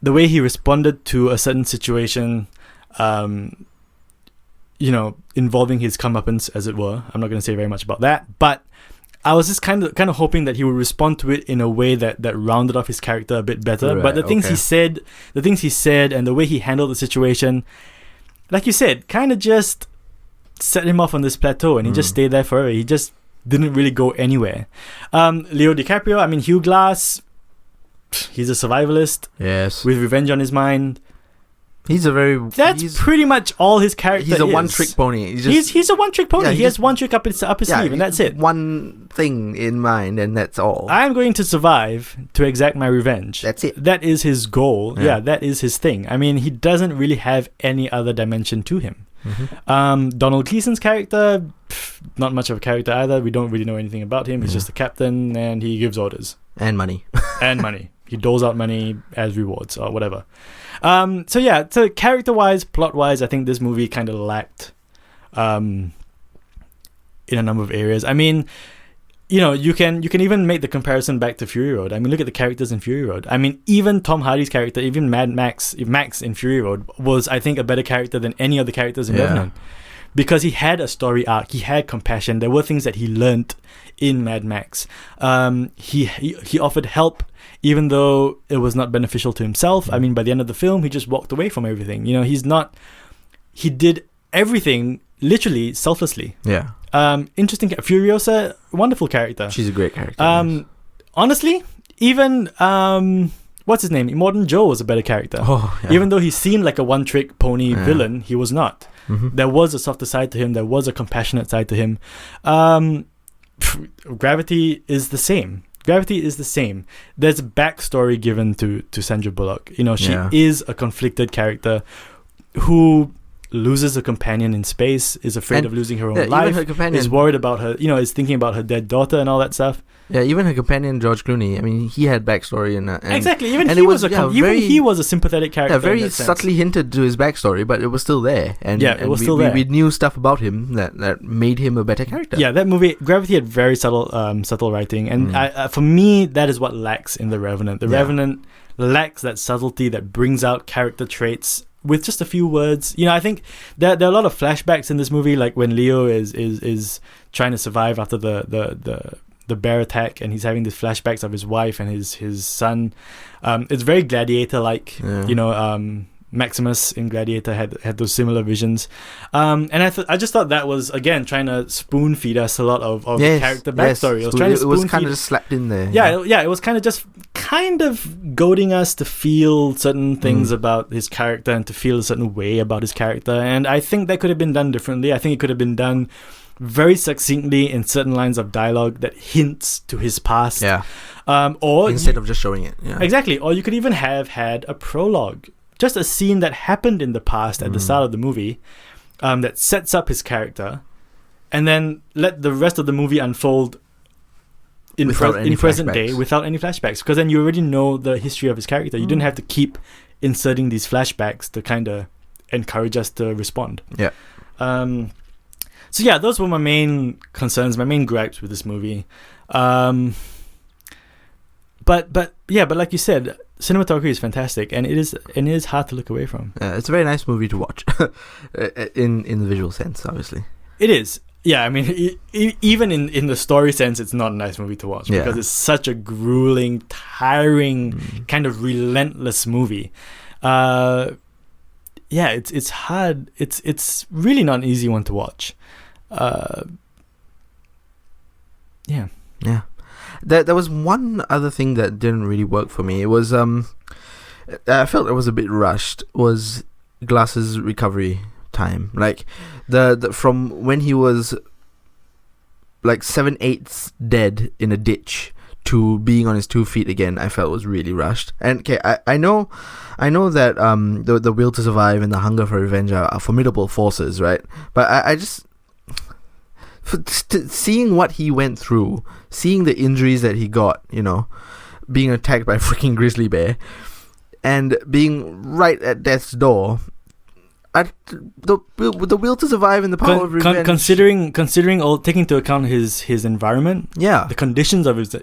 the way he responded to a certain situation, involving his comeuppance, as it were. I'm not going to say very much about that, but I was just kind of hoping that he would respond to it in a way that rounded off his character a bit better. Right, but the things he said, and the way he handled the situation, like you said, kind of just set him off on this plateau, and he just stayed there forever. He just didn't really go anywhere. Leo DiCaprio, Hugh Glass, he's a survivalist Yes. with revenge on his mind. He's a very... That's pretty much all his character He's a is. one-trick pony. He's a one-trick pony. Yeah, he has one trick up his sleeve, and that's it. One thing in mind, and that's all. I'm going to survive to exact my revenge. That's it. That is his goal. Yeah. Yeah, that is his thing. I mean, he doesn't really have any other dimension to him. Donald Gleason's character, not much of a character either. We don't really know anything about him. He's just a captain, and he gives orders. And money. And money. He doles out money as rewards or whatever. So character-wise, plot-wise, I think this movie kind of lacked in a number of areas. I mean, you can even make the comparison back to Fury Road. I mean, look at the characters in Fury Road. I mean, even Tom Hardy's character, even Max in Fury Road was, I think, a better character than any of the characters in Revenant. Because he had a story arc, he had compassion. There were things that he learnt in Mad Max. He offered help, even though it was not beneficial to himself. I mean, by the end of the film, he just walked away from everything. He did everything literally selflessly. Yeah. Interesting. Furiosa, wonderful character. She's a great character. Honestly, even what's his name? Immortan Joe was a better character. Oh, yeah. Even though he seemed like a one-trick pony villain, he was not. There was a softer side to him. There was a compassionate side to him. Gravity is the same. There's a backstory given to Sandra Bullock. She is a conflicted character who loses a companion in space, is afraid of losing her own life, even her companion, is worried about her, is thinking about her dead daughter and all that stuff. Yeah, even her companion, George Clooney, I mean, he had backstory. And exactly, even he was a sympathetic character. Yeah, very subtly hinted to his backstory, but it was still there. It was still there. We knew stuff about him that made him a better character. Yeah, that movie, Gravity, had very subtle writing. And for me, that is what lacks in The Revenant. The Revenant lacks that subtlety that brings out character traits with just a few words. I think there are a lot of flashbacks in this movie, like when Leo is trying to survive after the bear attack, and he's having these flashbacks of his wife and his son. It's very Gladiator-like. Maximus in Gladiator had those similar visions, and I just thought that was, again, trying to spoon feed us a lot of the character backstory. It was kind of just slapped in there. It was kind of goading us to feel certain things about his character and to feel a certain way about his character, and I think that could have been done differently. I think it could have been done very succinctly in certain lines of dialogue that hints to his past. Or instead of just showing it. Yeah. Exactly. Or you could even have had a prologue. Just a scene that happened in the past at the start of the movie that sets up his character, and then let the rest of the movie unfold in present day without any flashbacks. Because then you already know the history of his character. You didn't have to keep inserting these flashbacks to kind of encourage us to respond. Yeah. So yeah, those were my main concerns, my main gripes with this movie. But like you said, cinematography is fantastic, and it is hard to look away from. It's a very nice movie to watch, in the visual sense, obviously. It is. Yeah, I mean, even in the story sense, it's not a nice movie to watch because it's such a grueling, tiring, kind of relentless movie. It's hard. It's really not an easy one to watch. Yeah. There was one other thing that didn't really work for me. It was I felt it was a bit rushed. Was Glass's recovery time, like the from when he was like 7/8 dead in a ditch to being on his 2 feet again, I felt was really rushed. And okay, I know that the will to survive and the hunger for revenge are formidable forces, right? But I just seeing what he went through, seeing the injuries that he got, being attacked by a freaking grizzly bear, and being right at death's door. The will to survive and the power of revenge. Considering all, taking into account his environment, the conditions of his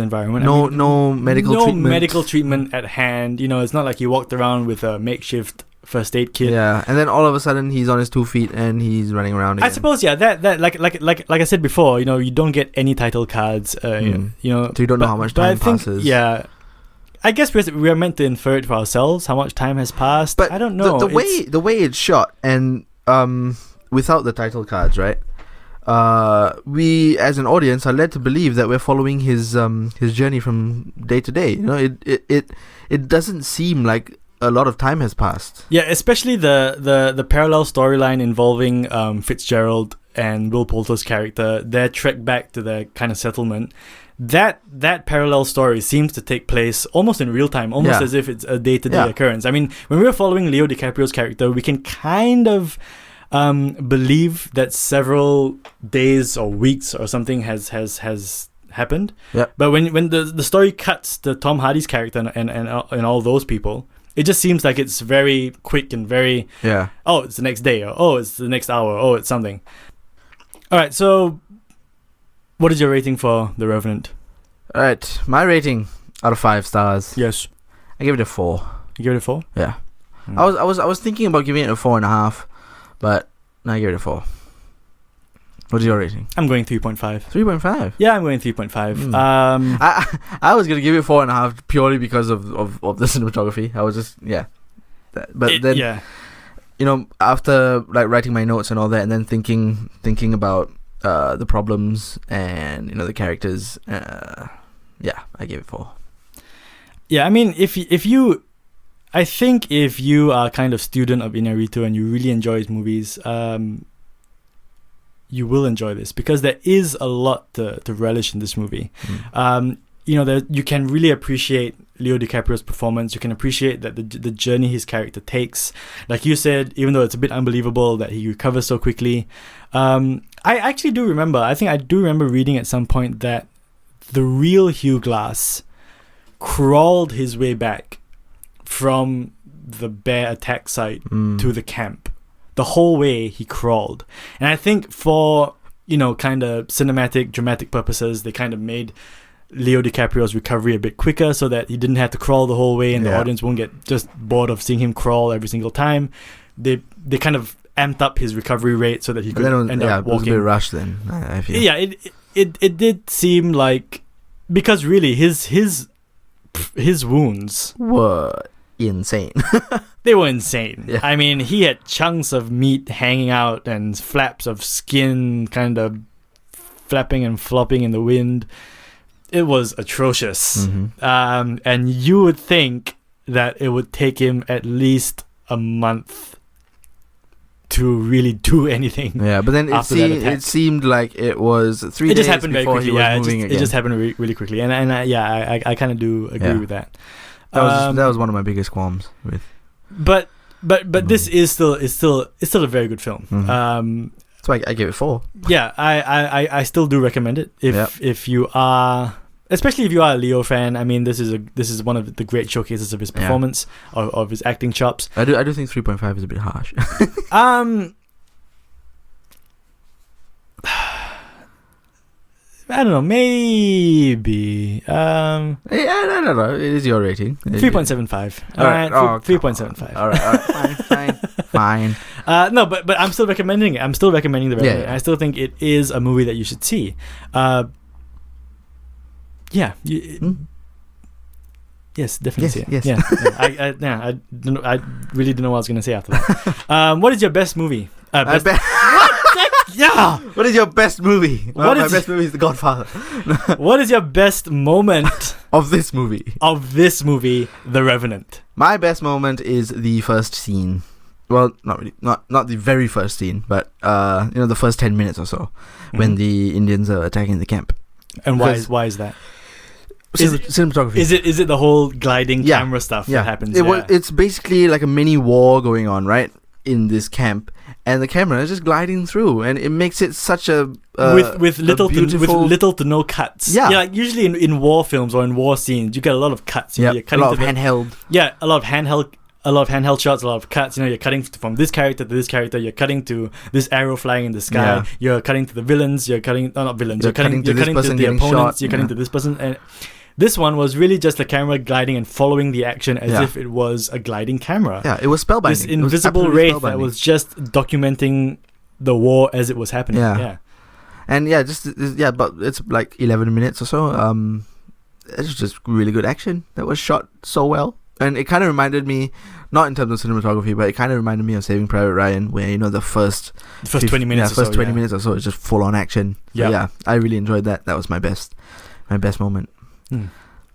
environment. No medical treatment at hand. It's not like he walked around with a makeshift first aid kit. Yeah, and then all of a sudden he's on his 2 feet and he's running around again. I suppose, that like I said before, you don't get any title cards. So you don't know how much time passes. Yeah. I guess we are meant to infer it for ourselves how much time has passed. But I don't know. The way it's shot and without the title cards, right? we as an audience are led to believe that we're following his journey from day to day. You know, it doesn't seem like a lot of time has passed. Yeah, especially the parallel storyline involving Fitzgerald and Will Poulter's character, their trek back to their kind of settlement. That parallel story seems to take place almost in real time, almost as if it's a day-to-day occurrence. I mean, when we're following Leo DiCaprio's character, we can kind of believe that several days or weeks or something has happened. Yeah. But when the story cuts to Tom Hardy's character and all those people, it just seems like it's very quick and very oh, it's the next day, or oh, it's the next hour, oh, it's something. All right, so what is your rating for The Revenant? All right, my rating out of 5 stars. Yes. I give it a 4. You give it a 4? Yeah. I was thinking about giving it a 4.5, but I give it a 4. What is your rating? I'm going 3.5. 3.5? Yeah, I'm going 3.5. I was going to give it 4.5 purely because of the cinematography. I was just, then, you know, after like writing my notes and all that, and then thinking about the problems and, you know, the characters, I gave it 4. Yeah, I mean, I think if you are kind of student of Inarritu and you really enjoy his movies, you will enjoy this because there is a lot to relish in this movie. You know, you can really appreciate Leo DiCaprio's performance. You can appreciate that the journey his character takes. Like you said, even though it's a bit unbelievable that he recovers so quickly. I actually do remember, I think I do remember reading at some point that the real Hugh Glass crawled his way back from the bear attack site to the camp. The whole way he crawled. And I think for, you know, kind of cinematic, dramatic purposes, they kind of made Leo DiCaprio's recovery a bit quicker so that he didn't have to crawl the whole way and the audience won't get just bored of seeing him crawl every single time. They kind of amped up his recovery rate so that he could end up walking. It was a bit rushed then, I feel. Yeah, it did seem like, because really his wounds were insane. They were insane. Yeah. I mean, he had chunks of meat hanging out and flaps of skin kind of flapping and flopping in the wind. It was atrocious. And you would think that it would take him at least a month to really do anything. Yeah, but then it seemed like it was 3 days. It just happened very quickly. Yeah, it just happened really quickly. And I kind of do agree with that. That was one of my biggest qualms with. But this is still a very good film. That's why I gave it 4. Yeah, I still do recommend it if you are, especially if you are a Leo fan. I mean, this is one of the great showcases of his performance, of his acting chops. I do think 3.5 is a bit harsh. I don't know, maybe. I don't know. It is your rating. 3.75. All right, 3.75. All right, fine. No, but I'm still recommending it. I'm still recommending The Revenant. Yeah. I still think it is a movie that you should see. Yes, definitely see it. Yes. Yeah. I really don't know what I was going to say after that. What is your best movie? Yeah. What is your best movie? My best movie is The Godfather. What is your best moment of this movie? The Revenant. My best moment is the first scene. Well, not really, not the very first scene, but the first 10 minutes or so when the Indians are attacking the camp. And why is that? Cinematography. Is it the whole gliding camera stuff that happens? It's basically like a mini war going on, right, in this camp, and the camera is just gliding through, and it makes it such a with little to no cuts. Yeah, like usually in war films or in war scenes, you get a lot of cuts. Yeah, a lot of handheld. Yeah, a lot of handheld shots, a lot of cuts. You know, you're cutting from this character to this character. You're cutting to this arrow flying in the sky. Yeah. You're cutting to the villains. You're cutting, not villains. You're cutting to the opponents. Shot. You're cutting to this person. And this one was really just the camera gliding and following the action as if it was a gliding camera. Yeah, it was spellbinding. This invisible wraith that was just documenting the war as it was happening. Yeah. And but it's like 11 minutes or so. It's just really good action that was shot so well. And it kind of reminded me Not in terms of cinematography, but it kind of reminded me of Saving Private Ryan, where the first 20 minutes. First 20 minutes or so is just full on action. So, yeah, I really enjoyed that. That was my best moment.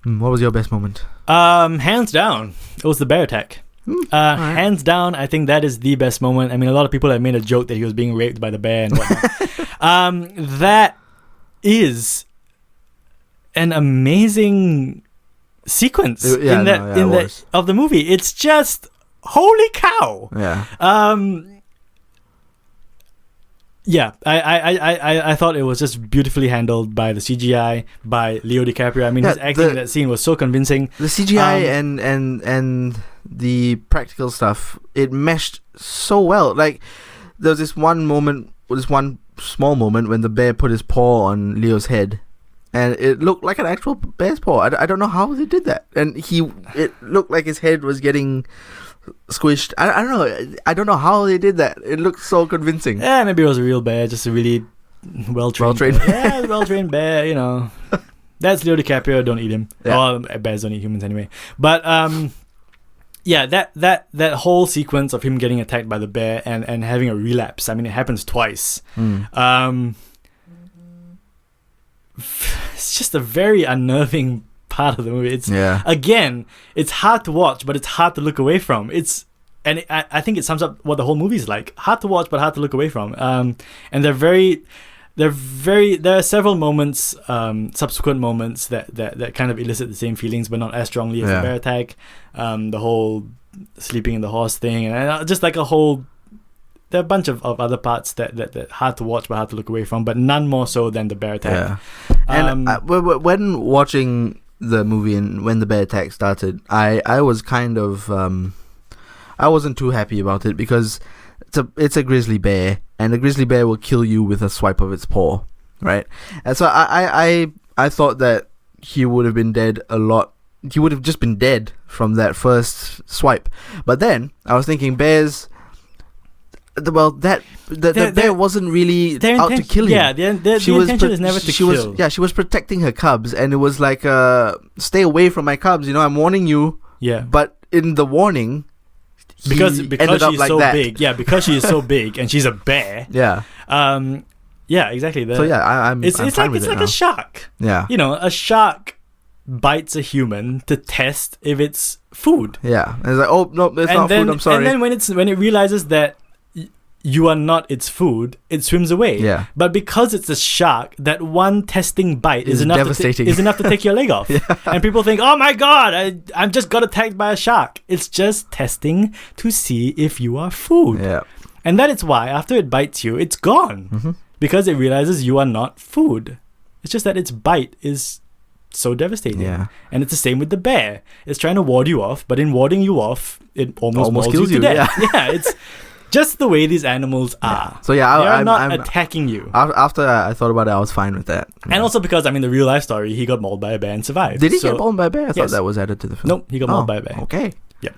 What was your best moment? Hands down, it was the bear attack. Right. Hands down, I think that is the best moment. I mean, a lot of people have made a joke that he was being raped by the bear and whatnot. That is an amazing sequence of the movie. It's just holy cow. Yeah. I thought it was just beautifully handled by the CGI, by Leo DiCaprio. I mean, his acting in that scene was so convincing. The CGI and the practical stuff, it meshed so well. Like, there was this one small moment when the bear put his paw on Leo's head, and it looked like an actual bear's paw. I don't know how they did that. And it looked like his head was getting squished. I don't know. I don't know how they did that. It looked so convincing. Yeah, maybe it was a real bear, just a really well-trained bear. Yeah, well-trained bear, That's Leo DiCaprio, don't eat him. Yeah. Well, bears don't eat humans anyway. But, that whole sequence of him getting attacked by the bear and having a relapse, I mean, it happens twice. It's just a very unnerving part of the movie. Again, it's hard to watch, but it's hard to look away from. I think it sums up what the whole movie is like. Hard to watch, but hard to look away from. And there are several moments, subsequent moments that kind of elicit the same feelings, but not as strongly as the bear attack. The whole sleeping in the horse thing, and just like there are a bunch of other parts that hard to watch but hard to look away from, but none more so than the bear attack. Yeah. And when watching the movie and when the bear attack started, I was kind of I wasn't too happy about it, because it's a grizzly bear, and a grizzly bear will kill you with a swipe of its paw, right? And so I thought that he would have been dead a lot. He would have just been dead from that first swipe. But then I was thinking, bears. Well, the bear wasn't really out to kill him. Yeah, the intention is never to kill. She was protecting her cubs, and it was like, stay away from my cubs. I'm warning you. Yeah. But in the warning, because she's like so that. big. Yeah, because she is so big and she's a bear. Yeah. Yeah, exactly. It's like a shark. Yeah. A shark bites a human to test if it's food. Yeah. And it's like, oh no, it's not food. I'm sorry. And then when it realizes that you are not its food, it swims away. Yeah. But because it's a shark, that one testing bite is enough to take your leg off. Yeah. And people think, oh my god, I just got attacked by a shark. It's just testing to see if you are food. Yeah. And that is why after it bites you, it's gone. Mm-hmm. Because it realizes you are not food. It's just that its bite is so devastating. Yeah. And it's the same with the bear. It's trying to ward you off, but in warding you off, it almost kills you to death. Yeah, it's just the way these animals are. Yeah. So yeah, they're not attacking you. After I thought about it, I was fine with that. And also because, I mean, the real life story, he got mauled by a bear and survived. Did he get mauled by a bear? I thought that was added to the film. Nope, he got mauled by a bear. Okay. Yeah.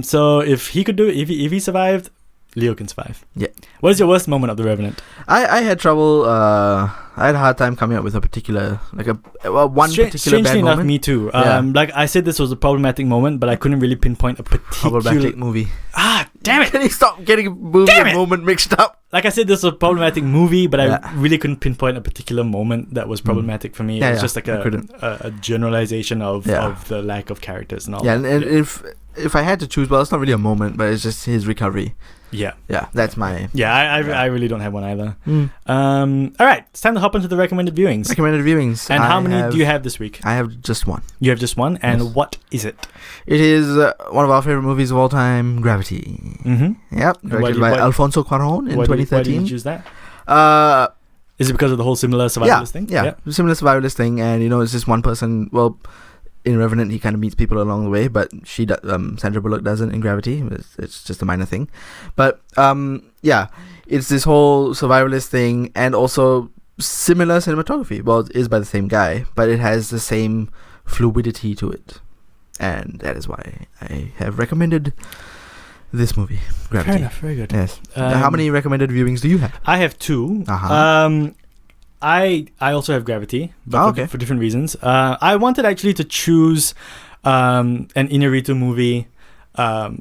So if he could do it, if he survived, Leo can survive. Yeah. What is your worst moment of The Revenant? I had trouble. I had a hard time coming up with a particular, particular bad strangely enough, moment. me too. Like I said, this was a problematic moment, but I couldn't really pinpoint a particular problematic movie. Ah, damn it! Can you stop getting movie and moment mixed up? Like I said, this was a problematic movie, but I really couldn't pinpoint a particular moment that was problematic for me. It was just like a generalization of the lack of characters and all. Yeah, and if I had to choose, well, it's not really a moment, but it's just his recovery. Yeah. Yeah, that's my... Yeah, I really don't have one either. All right, it's time to hop into the recommended viewings. And how many do you have this week? I have just one. You have just one? And what is it? It is one of our favorite movies of all time, Gravity. Mm-hmm. Yep, directed by Alfonso Cuarón in 2013. Why did you choose that? Is it because of the whole similar survivalist thing? Yeah, similar survivalist thing. And, it's just one person... Well... In Revenant, he kind of meets people along the way, but Sandra Bullock doesn't in Gravity. It's just a minor thing. But, it's this whole survivalist thing and also similar cinematography. Well, it is by the same guy, but it has the same fluidity to it. And that is why I have recommended this movie, Gravity. Fair enough, very good. Yes. How many recommended viewings do you have? I have 2. Uh-huh. I also have Gravity, but for different reasons. I wanted actually to choose an Inarritu movie But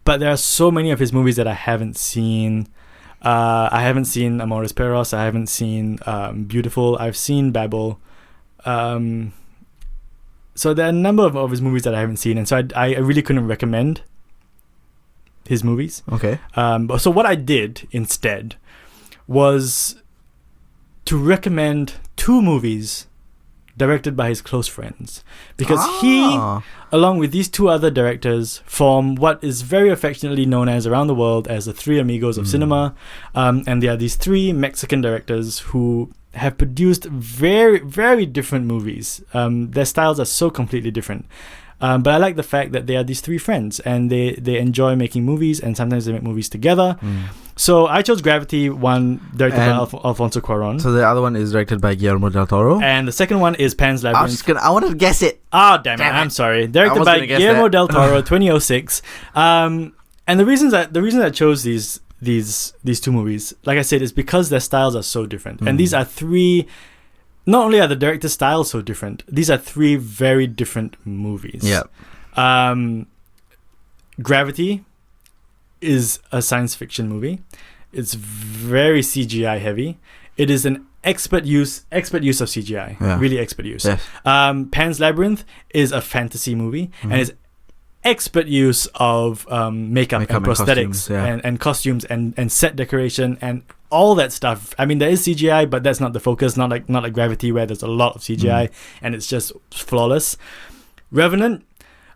there are so many of his movies that I haven't seen. I haven't seen Amores Perros. I haven't seen Beautiful. I've seen Babel. So there are a number of his movies that I haven't seen, and so I really couldn't recommend his movies. Okay. So what I did instead was to recommend 2 movies directed by his close friends, because he, along with these 2 other directors, form what is very affectionately known as around the world as the 3 amigos of cinema. And there are these 3 Mexican directors who have produced very, very different movies. Their styles are so completely different. But I like the fact that they are these 3 friends, and they enjoy making movies, and sometimes they make movies together. So I chose Gravity, one directed by Alfonso Cuarón. So the other one is directed by Guillermo del Toro. And the second one is Pan's Labyrinth. I wanted to guess it. Oh, damn it. I'm sorry. Directed by Guillermo del Toro, 2006. And the reason I chose these 2 movies, like I said, is because their styles are so different. And these are 3... Not only are the director's styles so different, these are 3 very different movies. Yeah. Gravity is a science fiction movie. It's very CGI heavy. It is an expert use of CGI. Yeah. Really expert use. Yes. Pan's Labyrinth is a fantasy movie, and it's expert use of makeup and prosthetics and costumes and set decoration and all that stuff. I mean, there is CGI, but that's not the focus. Not like Gravity, where there's a lot of CGI and it's just flawless. Revenant,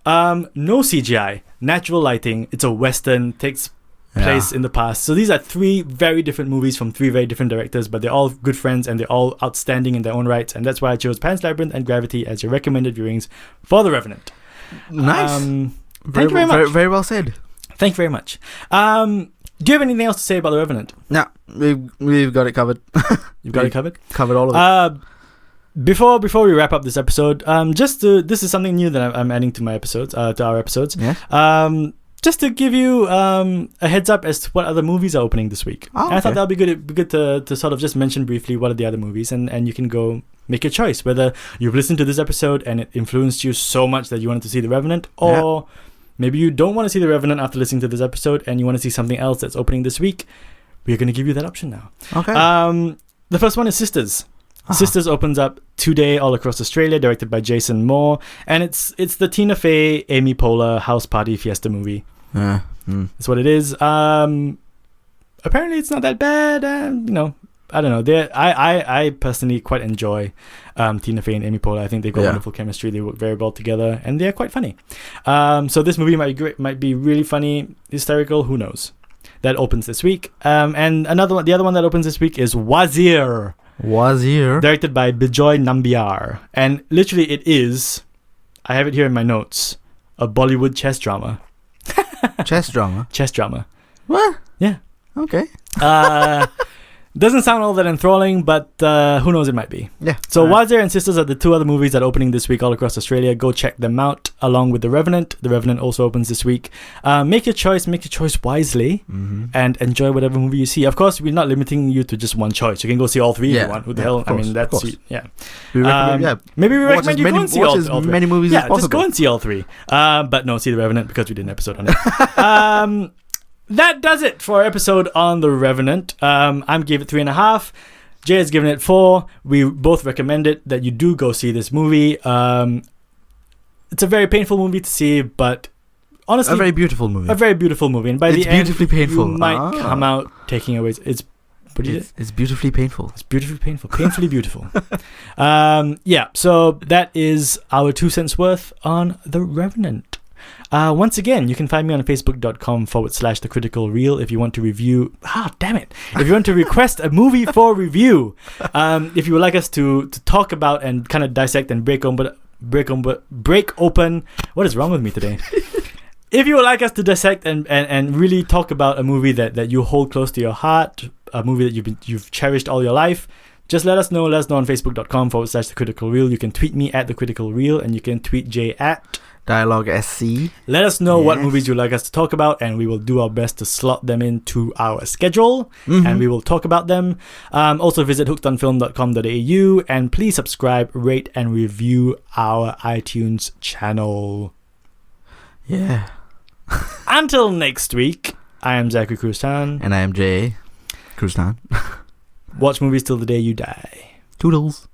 no CGI, natural lighting. It's a Western, takes place in the past. So these are 3 very different movies from 3 very different directors, but they're all good friends and they're all outstanding in their own rights. And that's why I chose Pan's Labyrinth and Gravity as your recommended viewings for The Revenant. Nice. Thank you very much. Very well said. Thank you very much. Do you have anything else to say about The Revenant? No, we've got it covered. You've got it covered? Covered all of it. Before we wrap up this episode, this is something new that I'm adding to my episodes, to our episodes. Yeah. Just to give you a heads up as to what other movies are opening this week. Oh, and I thought that would be good to sort of just mention briefly what are the other movies, and you can go make your choice whether you've listened to this episode and it influenced you so much that you wanted to see The Revenant, or maybe you don't want to see The Revenant after listening to this episode and you want to see something else that's opening this week. We're going to give you that option now. Okay. The first one is Sisters. Sisters opens up today all across Australia, directed by Jason Moore, and it's the Tina Fey, Amy Poehler house party fiesta movie. That's what it is. Apparently it's not that bad. I don't know. I personally quite enjoy Tina Fey and Amy Poehler. I think they've got wonderful chemistry. They work very well together, and they're quite funny. So this movie might be great, might be really funny, hysterical. Who knows? That opens this week. And the other one that opens this week is Wazir. Directed by Bijoy Nambiar, and literally it is, I have it here in my notes, a Bollywood chess drama. Chess drama. What? Yeah. Okay. Doesn't sound all that enthralling, but who knows, it might be. Yeah. So Wazir and Sisters are the 2 other movies that are opening this week all across Australia. Go check them out, along with The Revenant. The Revenant also opens this week. Make your choice wisely, and enjoy whatever movie you see. Of course, we're not limiting you to just one choice. You can go see all 3 if you want. Who the hell? I mean, that's... Maybe we recommend you go and see all 3. Many movies as possible. Just go and see all 3. But no, see The Revenant because we did an episode on it. That does it for our episode on The Revenant. I gave it 3.5. Jay has given it 4. We both recommend it, that you do go see this movie. It's a very painful movie to see, but honestly... A very beautiful movie. And by the end, beautifully painful. You might come out taking away... It's beautifully painful. It's beautifully painful. Painfully beautiful. So that is our 2 cents worth on The Revenant. Once again, you can find me on facebook.com/The Critical Reel if you want to review... If you want to request a movie for review. If you would like us to talk about and kind of dissect and break open... What is wrong with me today? If you would like us to dissect and really talk about a movie that you hold close to your heart, a movie that you've cherished all your life, just let us know. Let us know on facebook.com/The Critical Reel. You can tweet me at The Critical Reel, and you can tweet Jay at Dialogue SC. Let us know what movies you'd like us to talk about, and we will do our best to slot them into our schedule, and we will talk about them. Also visit hookedonfilm.com.au, and please subscribe, rate, and review our iTunes channel. Yeah. Until next week, I am Zachary Cruztan. And I am Jay Cruztan. Watch movies till the day you die. Toodles.